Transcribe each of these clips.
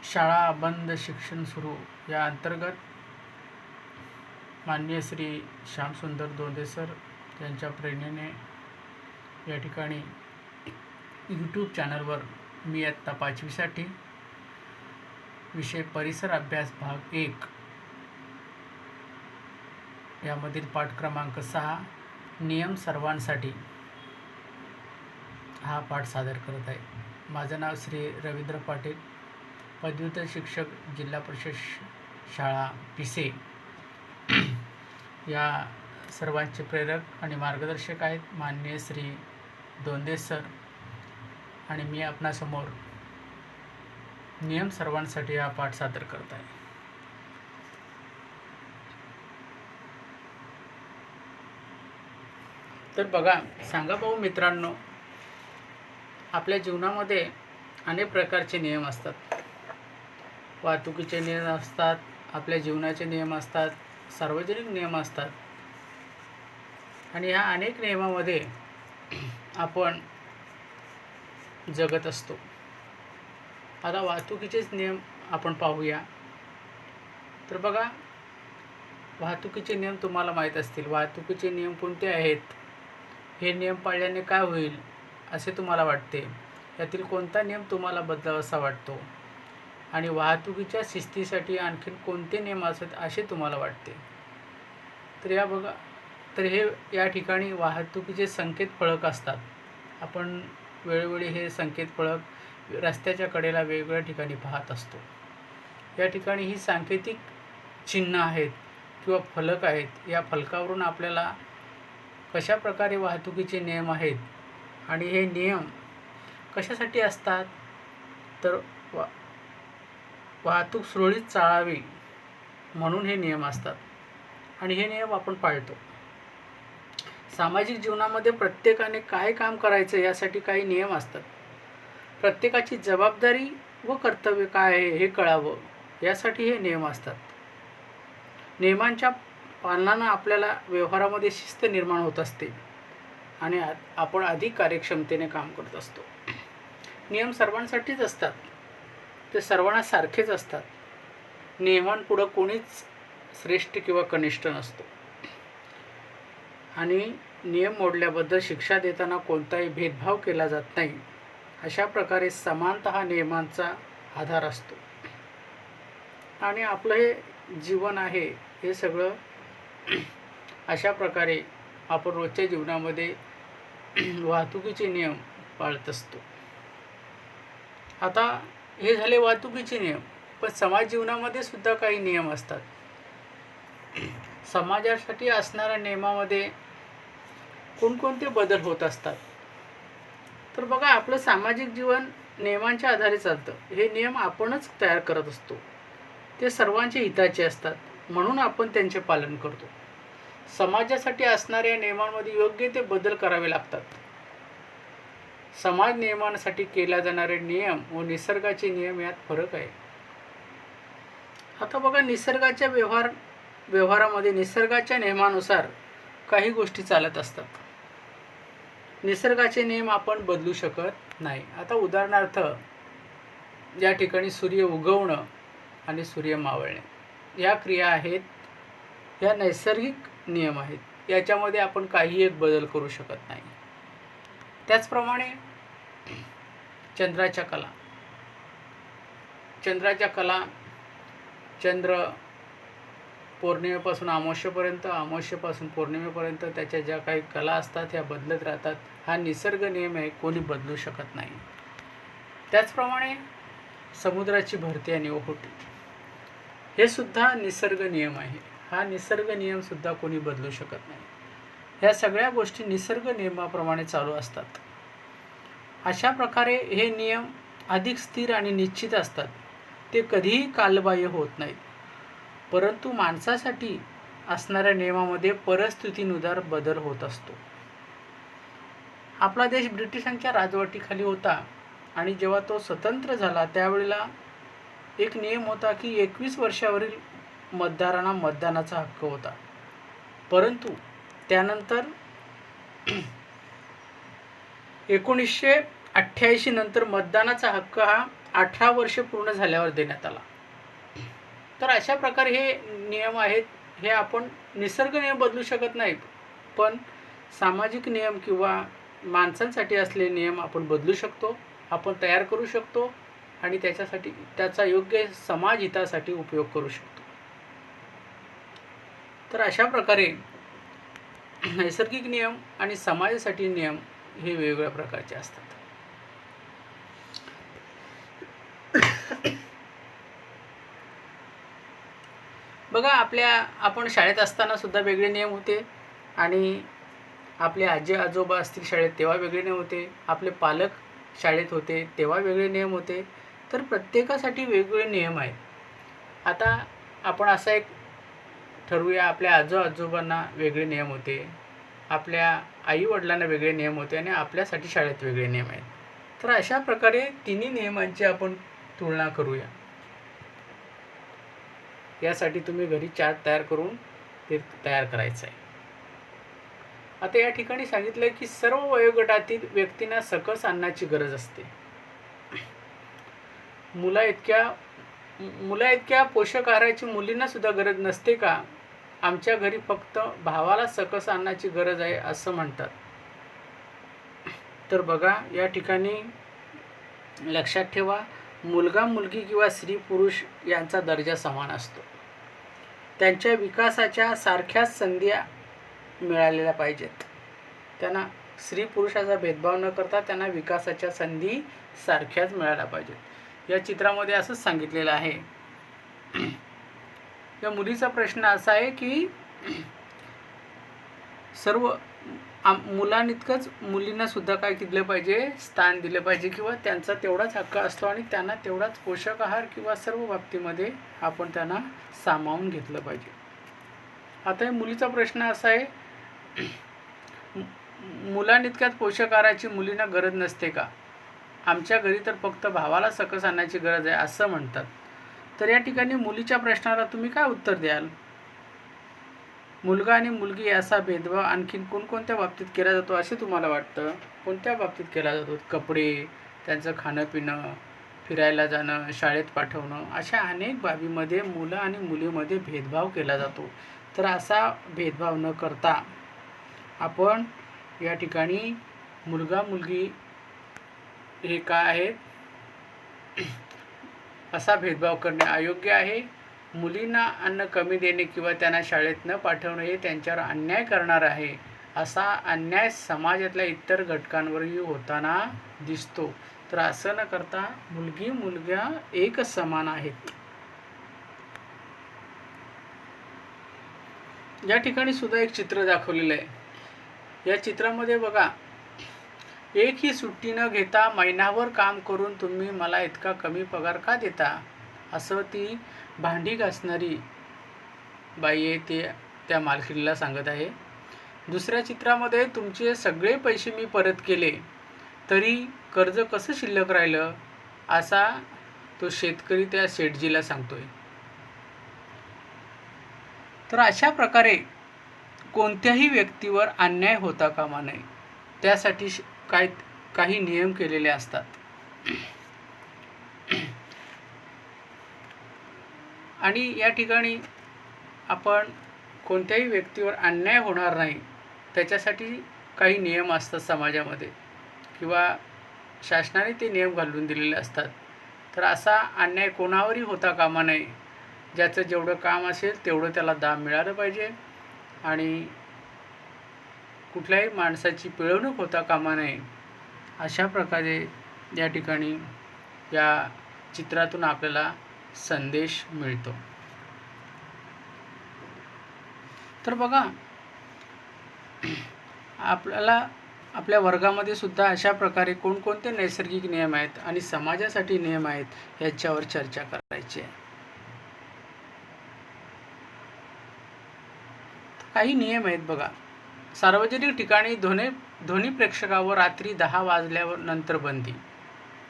शाळा बंद शिक्षण सुरू या अंतर्गत माननीय श्री श्यामसुंदर दोंदे सर यांच्या प्रेरणेने या ठिकाणी यूट्यूब चॅनलवर मी इयत्ता 5वीसाठी विषय परिसर अभ्यास भाग 1 यामधील पाठ क्रमांक 6 नियम सर्वांसाठी हा पाठ सादर करत आहे. माझं नाव श्री रवींद्र पाटील, पदव्युत्तर शिक्षक, जिल्हा परिषद शाळा पिसे या सर्वांचे प्रेरक आणि मार्गदर्शक आहेत माननीय श्री दोंदे सर. आणि मी आपणासमोर नियम सर्वांसाठी हा पाठ सादर करत आहे. तर बघा, सांगा भाऊ मित्रांनो, आपल्या जीवनामध्ये अनेक प्रकारचे नियम असतात. वाहतुकीचे नियम असतात, आपल्या जीवनाचे नियम असतात, सार्वजनिक नियम असतात. आणि ह्या अनेक नियमामध्ये आपण जगत असतो. आता वाहतुकीचेच नियम आपण पाहूया. तर बघा, वाहतुकीचे नियम तुम्हाला माहीत असतील. वाहतुकीचे नियम कोणते आहेत, हे नियम पाळल्याने काय होईल असे तुम्हाला वाटते, यातील कोणता नियम तुम्हाला बदलावासा वाटतो, आणि वाहतुकीच्या शिस्तीसाठी आणखीन कोणते नियम असतात असे तुम्हाला वाटते. तर या बघा, तर हे या ठिकाणी वाहतुकीचे संकेत फलक असतात. आपण वेळोवेळी हे संकेत फलक रस्त्याच्या कडेला वेगवेगळ्या ठिकाणी पाहत असतो. या ठिकाणी ही सांकेतिक चिन्ह आहेत किंवा फलक आहेत. या फलकावरून आपल्याला कशा प्रकारे वाहतुकीचे नियम आहेत आणि हे नियम कशासाठी असतात, तर वाहतूक सुरळीत चालावी म्हणून हे नियम असतात आणि हे नियम आपण पाळतो. सामाजिक जीवनामध्ये प्रत्येकाने काय काम करायचं यासाठी काही नियम असतात. प्रत्येकाची जबाबदारी व कर्तव्य काय आहे हे कळावं यासाठी हे नियम असतात. नियमांच्या पालनानं आपल्याला व्यवहारामध्ये शिस्त निर्माण होत असते आणि आपण अधिक कार्यक्षमतेने काम करत असतो. नियम सर्वांसाठीच असतात, ते सर्वांना सारखेच असतात. नियमांपुढं कोणीच श्रेष्ठ किंवा कनिष्ठ नसतो आणि नियम मोडल्याबद्दल शिक्षा देताना कोणताही भेदभाव केला जात नाही. अशा प्रकारे समानता हा नियमांचा आधार असतो. आणि आपलं हे जीवन आहे हे सगळं अशा प्रकारे आपण रोजच्या जीवनामध्ये वाहतुकीचे नियम पाळत असतो. आता हे झाले वाहतुकीचे नियम, पण समाज जीवनामध्ये सुद्धा काही नियम असतात. समाजासाठी असणाऱ्या नियमामध्ये कोणकोणते बदल होत असतात, तर बघा, आपलं सामाजिक जीवन नियमांच्या आधारे चालतं. हे नियम आपणच तयार करत असतो. ते सर्वांच्या हिताचे असतात म्हणून आपण त्यांचे पालन करतो. समाजासाठी असणाऱ्या नियमांमध्ये योग्य ते बदल करावे लागतात. समाज नियमांसाठी केल्या जाणारे नियम व निसर्गाचे नियम यात फरक आहे. आता बघा, निसर्गाच्या व्यवहारामध्ये निसर्गाच्या नियमानुसार काही गोष्टी चालत असतात. निसर्गाचे नियम आपण बदलू शकत नाही. आता उदाहरणार्थ, या ठिकाणी सूर्य उगवणं आणि सूर्य मावळणे या क्रिया आहेत, या नैसर्गिक नियम आहेत. याच्यामध्ये आपण काही एक बदल करू शकत नाही. त्याचप्रमाणे चंद्राच्या कला, चंद्र पौर्णिमेपासून अमावस्येपर्यंत, अमावस्येपासून पौर्णिमेपर्यंत त्याच्या ज्या काही कला असतात ह्या बदलत राहतात. हा निसर्ग नियम आहे, कोणी बदलू शकत नाही. त्याचप्रमाणे समुद्राची भरती आणि ओहोटी हे सुद्धा निसर्ग नियम आहे. हा निसर्ग नियम सुद्धा कोणी बदलू शकत नाही. ह्या सगळ्या गोष्टी निसर्ग नियमाप्रमाणे चालू असतात. अशा प्रकारे हे नियम अधिक स्थिर आणि निश्चित असतात. ते कधीही कालबाह्य होत नाहीत. परंतु माणसासाठी असणाऱ्या नियमामध्ये परिस्थितीनुसार बदल होत असतो. आपला देश ब्रिटिशांच्या राजवटीखाली होता आणि जेव्हा तो स्वतंत्र झाला त्यावेळेला एक नियम होता की 21 वर्षावरील मतदारांना मतदानाचा हक्क होता. परंतु त्यानंतर 1988 नंतर मतदानाचा हक्क हा 18 वर्षे पूर्ण झाल्यावर देण्यात आला. तर अशा प्रकारे हे नियम आहेत. हे आपण निसर्ग नियम बदलू शकत नाहीत, पण सामाजिक नियम किंवा माणसांसाठी असलेले नियम आपण बदलू शकतो, आपण तयार करू शकतो आणि त्याचा योग्य समाज हितासाठी उपयोग करू शकतो. तर अशा प्रकारे नैसर्गिक नियम आणि समाजासाठी नियम हे वेगवेगळ्या प्रकारचे असतात. बघा, आपण शाळेत असताना सुद्धा वेगळे नियम होते आणि आपले आजी आजोबा असतील शाळेत तेव्हा वेगळे नियम होते, आपले पालक शाळेत होते तेव्हा वेगळे नियम होते. तर प्रत्येकासाठी वेगवेगळे नियम आहेत. आता आपण असा एक ठरवूया, आपल्या आजोबांना वेगळे नियम होते, आपल्या आईवडिलांना वेगळे नियम होते आणि आपल्यासाठी शाळेत वेगळे नियम आहेत. तर अशा प्रकारे तिन्ही नियमांची आपण तुलना करूया. यासाठी तुम्ही घरी चार्ट तयार करून ते तयार करायचं आहे. आता या ठिकाणी सांगितलं की सर्व वयोगटातील व्यक्तींना सकस अन्नाची गरज असते. मुला इतक्या पोषक आहाराची मुलींना सुद्धा गरज नसते का? आमच्या घरी फक्त भावाला सकस अन्नाची गरज आहे असं म्हणतात. तर बघा, या ठिकाणी लक्षात ठेवा, मुलगा मुलगी किंवा स्त्री पुरुष यांचा दर्जा समान असतो. त्यांच्या विकासाच्या सारख्याच संधी मिळालेल्या पाहिजेत. त्यांना स्त्री पुरुषाचा भेदभाव न करता त्यांना विकासाच्या संधी सारख्याच मिळायला पाहिजेत. या चित्रामध्ये असंच सांगितलेलं आहे. या मुलीचा प्रश्न असा आहे की सर्व मुलांइतकंच मुलींना सुद्धा काय दिलं पाहिजे, स्थान दिलं पाहिजे किंवा त्यांचा तेवढाच हक्क असतो आणि त्यांना तेवढाच पोषक आहार किंवा सर्व बाबतीमध्ये आपण त्यांना सामावून घेतलं पाहिजे. आता या मुलीचा प्रश्न असा आहे, मुलांइतक्यात पोषक आहाराची मुलींना गरज नसते का? आमच्या घरी तर फक्त भावाला सकस आणण्याची गरज आहे असं म्हणतात. तर या ठिकाणी मुलीच्या प्रश्नाला तुम्ही काय उत्तर द्याल? मुलगा आणि मुलगी याचा भेदभाव आणखीन कोणकोणत्या बाबतीत केला जातो असे तुम्हाला वाटतं? कोणत्या बाबतीत केला जातो? कपडे, त्यांचं खाणं पिणं, फिरायला जाणं, शाळेत पाठवणं, अशा अनेक बाबीमध्ये मुलं आणि मुलीमध्ये भेदभाव केला जातो. तर असा भेदभाव न करता आपण या ठिकाणी मुलगा मुलगी हे काय आहेत असा भेदभाव करणे अयोग्य आहे. मुलींना अन्न कमी देणे किंवा त्यांना शाळेत न पाठवणे हे त्यांच्यावर अन्याय करणार आहे. असा अन्याय समाजातल्या इतर घटकांवरही होताना दिसतो. तर असं न करता मुलगी मुलगा एक समान आहेत. या ठिकाणी सुद्धा एक चित्र दाखवलेलं आहे. या चित्रामध्ये बघा, एक ही सुट्टी न घेता महिनाभर काम करून तुम्ही मला इतका कमी पगार का देता? असं ती भांडी घासणारी बाई आहे ते त्या मालकीणीला सांगत आहे. दुसऱ्या चित्रामध्ये तुमचे सगळे पैसे मी परत केले तरी कर्ज कसं शिल्लक राहिलं असा तो शेतकरी त्या शेठजीला सांगतोय. तर अशा प्रकारे कोणत्याही व्यक्तीवर अन्याय होता कामा नये, त्यासाठी काही नियम केलेले असतात. आणि या ठिकाणी आपण कोणत्याही व्यक्तीवर अन्याय होणार नाही त्याच्यासाठी काही नियम असतात समाजामध्ये किंवा शासनाने ते नियम घालून दिलेले असतात. तर असा अन्याय कोणावरही होता कामा नये. ज्याचं जेवढं काम असेल तेवढं त्याला दाम मिळालं पाहिजे आणि कुठल्याही माणसाची पिळवणूक होता कामा नये. अशा प्रकारे या ठिकाणी या चित्रातून आपल्याला संदेश मिळतो. तर बघा, आपल्याला आपल्या वर्गामध्ये सुद्धा अशा प्रकारे कोणकोणते नैसर्गिक नियम आहेत आणि समाजासाठी नियम आहेत याच्यावर चर्चा करायची आहे. काही नियम आहेत बघा. सार्वजनिक ठिकाणी ध्वनी प्रेक्षकावर रात्री 10 वाजल्यावर नंतर बंदी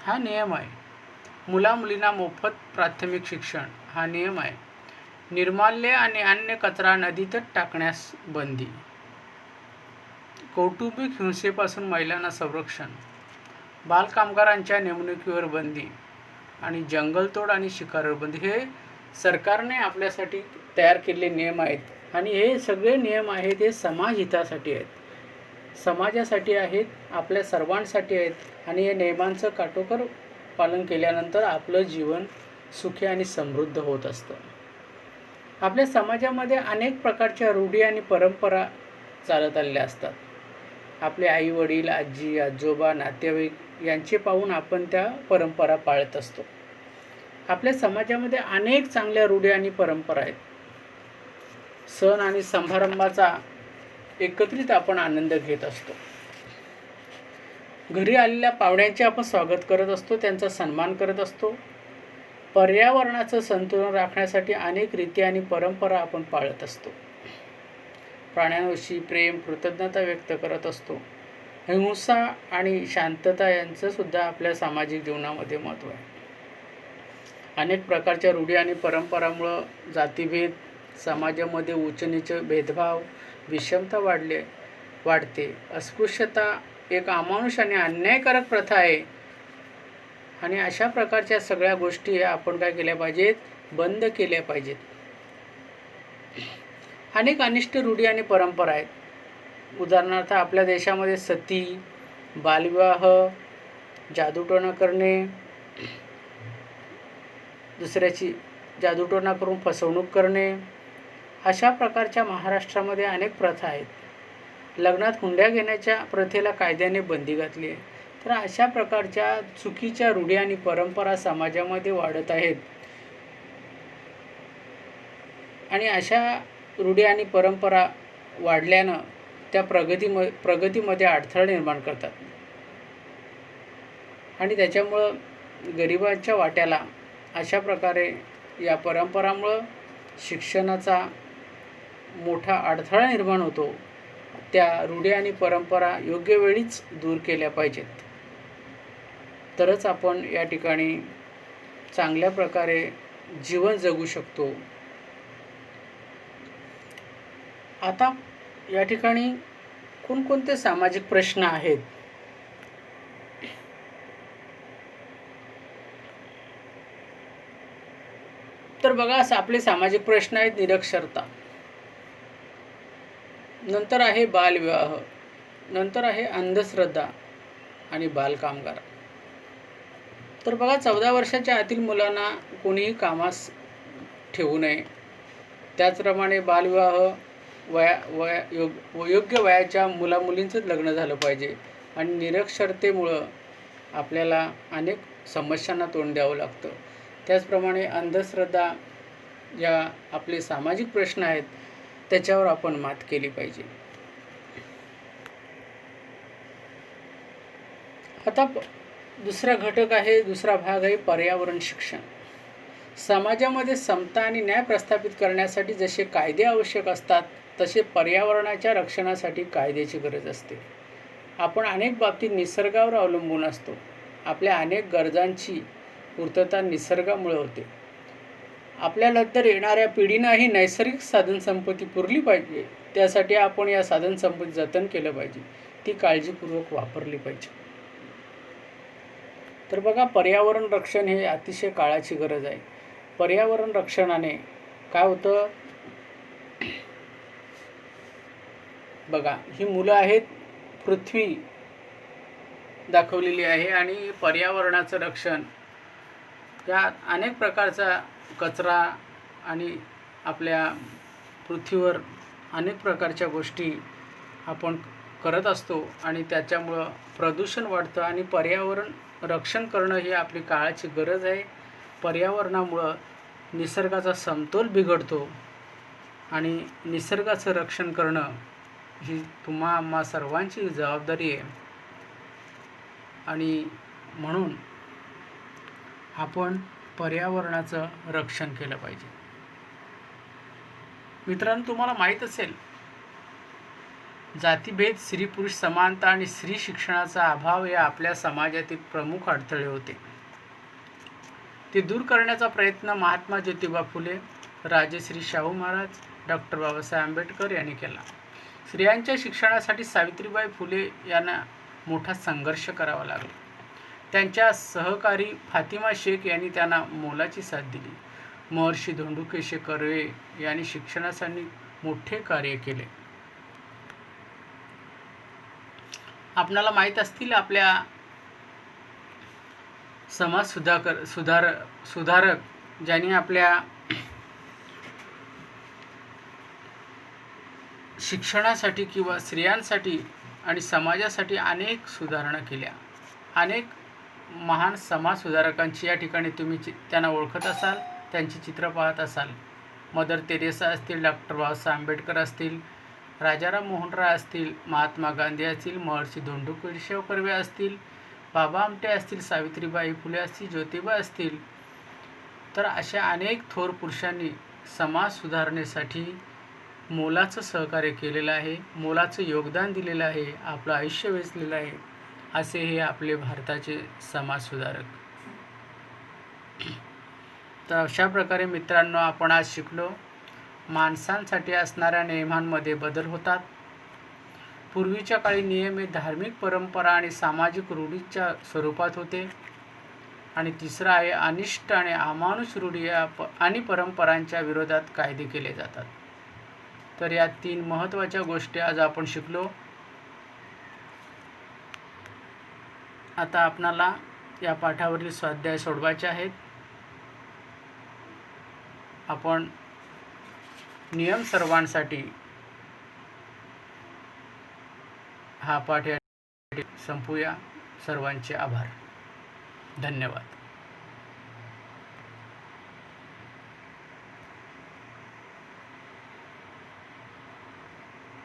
हा नियम आहे. मुलामुलींना मोफत प्राथमिक शिक्षण हा नियम आहे. निर्माल्य आणि अन्य कचरा नदीतच टाकण्यास बंदी. कौटुंबिक हिंसेपासून महिलांना संरक्षण. बालकामगारांच्या नेमणुकीवर बंदी. आणि जंगलतोड आणि शिकारबंदी हे सरकारने आपल्यासाठी तयार केलेले नियम आहेत आणि हे सगळे नियम आहेत हे समाजहितासाठी आहेत, समाजासाठी आहेत, आपल्या सर्वांसाठी आहेत आणि या नियमांचं काटेकोर पालन केल्यानंतर आपलं जीवन सुखी आणि समृद्ध होत असतं. आपल्या समाजामध्ये अनेक प्रकारच्या रूढी आणि परंपरा चालत आलेल्या असतात. आपले आई वडील, आजी आजोबा, नातेवाईक यांचे पाहून आपण त्या परंपरा पाळत असतो. आपल्या समाजामध्ये अनेक चांगल्या रूढी आणि परंपरा आहेत. सण आणि समारंभाचा एकत्रित आपण आनंद घेत असतो. घरी आलेल्या पाहुण्यांचे आपण स्वागत करत असतो, त्यांचा सन्मान करत असतो. पर्यावरणाचं संतुलन राखण्यासाठी अनेक रीती आणि परंपरा आपण पाळत असतो. प्राण्यांविषयी प्रेम, कृतज्ञता व्यक्त करत असतो. हिंसा आणि शांतता यांचं सुद्धा आपल्या सामाजिक जीवनामध्ये महत्त्व आहे. अनेक प्रकारच्या रूढी आणि परंपरामुळं जातीभेद, समाजामध्ये उच्च-नीच भेदभाव, विषमता वाढते. अस्पृश्यता एक अमानुष आणि अन्यायकारक प्रथा आहे आणि अशा प्रकारच्या सगळ्या गोष्टी आपण काय केल्या पाहिजेत, बंद केल्या पाहिजेत. अनेक अनिष्ट रूढी आणि परंपरा आहेत. उदाहरणार्थ आपल्या देशामध्ये सती, बालविवाह, जादूटोणा करणे, दुसऱ्याची जादूटोणा करून फसवणूक करणे, अशा प्रकारच्या महाराष्ट्रामध्ये अनेक प्रथा आहेत. लग्नात हुंड्या घेण्याच्या प्रथेला कायद्याने बंदी घातली आहे. तर अशा प्रकारच्या चुकीच्या रूढी आणि परंपरा समाजामध्ये वाढत आहेत आणि अशा रूढी आणि परंपरा वाढल्यानं त्या प्रगतीमध्ये अडथळा निर्माण करतात आणि त्याच्यामुळं गरिबांच्या वाट्याला अशा प्रकारे या परंपरामुळं शिक्षणाचा मोठा अडथळा निर्माण होतो. त्या रूढी आणि परंपरा योग्य वेळीच दूर केल्या पाहिजेत, तरच आपण या ठिकाणी चांगल्या प्रकारे जीवन जगू शकतो. आता या ठिकाणी कोणकोणते सामाजिक प्रश्न आहेत? तर बघा, आपले सामाजिक प्रश्न आहेत निरक्षरता, नंतर आहे बालविवाह, नंतर आहे अंधश्रद्धा आणि बालकामगार. तर बघा, 14 वर्षाच्या आतील मुलांना कोणीही कामास ठेवू नये. त्याचप्रमाणे बालविवाह, योग्य वयाच्या मुलामुलींचंच लग्न झालं पाहिजे आणि निरक्षरतेमुळं आपल्याला अनेक समस्यांना तोंड द्यावं लागतं. त्याचप्रमाणे अंधश्रद्धा या आपले सामाजिक प्रश्न आहेत, त्याच्यावर आपण मात केली पाहिजे. आता दुसरा घटक आहे, दुसरा भाग आहे पर्यावरण शिक्षण. समाजामध्ये समता आणि न्याय प्रस्थापित करण्यासाठी जसे कायदे आवश्यक असतात, तसे पर्यावरणाच्या रक्षणासाठी कायद्याची गरज असते. आपण अनेक बाबतीत निसर्गावर अवलंबून असतो. आपल्या अनेक गरजांची पूर्तता निसर्गामुळे होते. आपल्यानंतर येणाऱ्या पिढींना ही नैसर्गिक साधनसंपत्ती पुरली पाहिजे. त्यासाठी आपण या साधनसंपत्ती जतन केलं पाहिजे, ती काळजीपूर्वक वापरली पाहिजे. तर बघा, पर्यावरण रक्षण हे अतिशय काळाची गरज आहे. पर्यावरण रक्षणाने काय होतं, बघा ही मुलं आहेत, पृथ्वी दाखवलेली आहे आणि पर्यावरणाचं रक्षण, या अनेक प्रकारचा कचरा आणि आपल्या पृथ्वीवर अनेक प्रकारच्या गोष्टी आपण करत असतो आणि त्याच्यामुळं प्रदूषण वाढतं आणि पर्यावरण रक्षण करणं ही आपली काळाची गरज आहे. पर्यावरणामुळं निसर्गाचा समतोल बिघडतो आणि निसर्गाचं रक्षण करणं ही आम्हा सर्वांची जबाबदारी आहे आणि म्हणून आपण पर्यावरणाचं रक्षण केलं पाहिजे. मित्रांनो, तुम्हाला माहीत असेल, जातीभेद, स्त्री पुरुष समानता आणि स्त्री शिक्षणाचा अभाव या आपल्या समाजातील प्रमुख अडथळे होते. ते दूर करण्याचा प्रयत्न महात्मा ज्योतिबा फुले, राजश्री शाहू महाराज, डॉक्टर बाबासाहेब आंबेडकर यांनी केला. स्त्रियांच्या शिक्षणासाठी सावित्रीबाई फुले यांना मोठा संघर्ष करावा लागला. त्यांच्या सहकारी फातिमा शेख यांनी त्यांना मोलाची साथ दिली. महर्षी धोंडुकेशे कर्वे यांनी शिक्षणासाठी मोठे कार्य केले. आपणाला माहीत असतील आपल्या समाज सुधारक ज्यांनी आपल्या शिक्षणासाठी किंवा स्त्रियांसाठी आणि समाजासाठी अनेक सुधारणा केल्या. अनेक महान समाज सुधारकांची या ठिकाणी तुम्ही त्यांना ओळखत असाल, त्यांची चित्र पाहत असाल. मदर तेरेसा असतील, डॉक्टर बाबासाहेब आंबेडकर असतील, राजाराम मोहन राय असतील, महात्मा गांधी असतील, महर्षी धोंडुकेशे कर्वे असतील, बाबा आमटे असतील, सावित्रीबाई फुले असतील, ज्योतिबा असतील. तर अशा अनेक थोर पुरुषांनी समाज सुधारणेसाठी मोलाचं सहकार्य केलेलं आहे, मोलाचं योगदान दिलेलं आहे, आपलं आयुष्य वेचलेलं आहे. असे हे आपले भारताचे समाजसुधारक. तर अशा प्रकारे मित्रांनो, आपण आज शिकलो माणसांसाठी असणाऱ्या नियमांमध्ये बदल होतात. पूर्वीच्या काळी नियम हे धार्मिक परंपरा आणि सामाजिक रूढीच्या स्वरूपात होते. आणि तिसरं आहे अनिष्ट आणि अमानुष रूढी आणि परंपरांच्या विरोधात कायदे केले जातात. तर या 3 महत्त्वाच्या गोष्टी आज आपण शिकलो. आता आपणाला या पाठावरील स्वाध्याय सोडवायचे आहेत. आपण नियम सर्वांसाठी हा पाठ संपूया. सर्वांचे आभार. धन्यवाद.